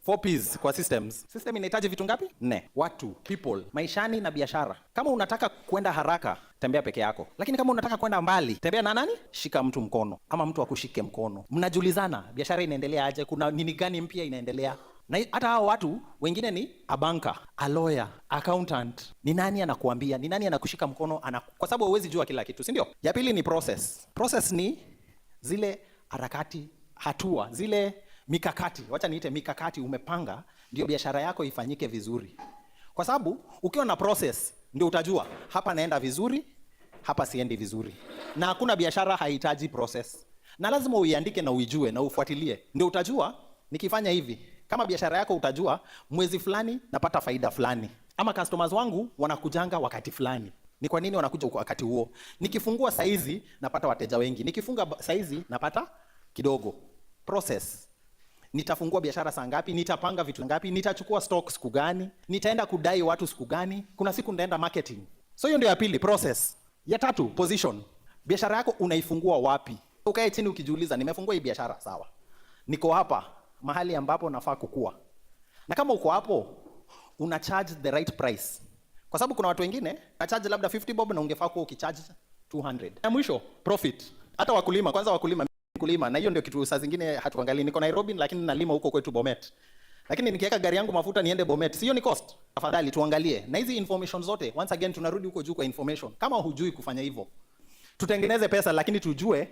4 P's kwa systems. System inahitaji vitu ngapi? 4. Watu, people, maishani na biashara. Kama unataka kwenda haraka, tembea peke yako. Lakini kama unataka kwenda mbali, tembea na nani? Shika mtu mkono ama mtu akushike mkono. Mnajulizana, biashara inaendelea aje? Kuna nini gani mpya inaendelea? Na hata hao watu wengine ni a banker, a lawyer, accountant. Ni nani anakuambia? Ni nani anakushika mkono? Kwa sababu huwezi jua kila kitu, si ndio? Ya pili ni process. Process ni zile harakati, hatua, zile mikakati. Wacha niite mikakati umepanga ndio biashara yako ifanyike vizuri. Kwa sababu ukiwa na process ndio utajua hapa naenda vizuri, hapa siendi vizuri. Na hakuna biashara haihitaji process. Na lazima uiandike na uijue na ufuatilie. Ndio utajua nikifanya hivi. Kama biashara yako utajua mwezi fulani napata faida fulani. Ama customers wangu wanakujanga wakati fulani. Ni kwa nini wanakuja wakati huo? Nikifungua saizi napata wateja wengi. Nikifunga saizi napata kidogo. Process. Nitafungua biashara saa ngapi? Nitapanga vitu ngapi? Nitachukua stock siku gani? Nitaenda kudai watu siku gani? Kuna siku nitaenda marketing. So hiyo ndio ya pili, process. Ya tatu, position. Biashara yako unaifungua wapi? Ukae chini ukijiuliza, nimefungua hii biashara sawa. Niko hapa mahali ambapo nafaa kukua. Na kama uko hapo, una charge the right price. Kwa sababu kuna watu wengine, na charge labda 50 bob na ungefaa kuwa ukicharge 200. Na mwisho, profit. Hata wakulima, kwanza wakulima na hiyo ndio kitu saa zingine hatuangalii. Niko Nairobi lakini nalima huko kwetu Bomet. Lakini nikiweka gari yangu mafuta niende Bomet, sio ni cost? Afadhali tuangalie. Na hizi information zote, once again tunarudi huko juu kwa information. Kama hujui kufanya hivyo, tutengeneze pesa lakini tujue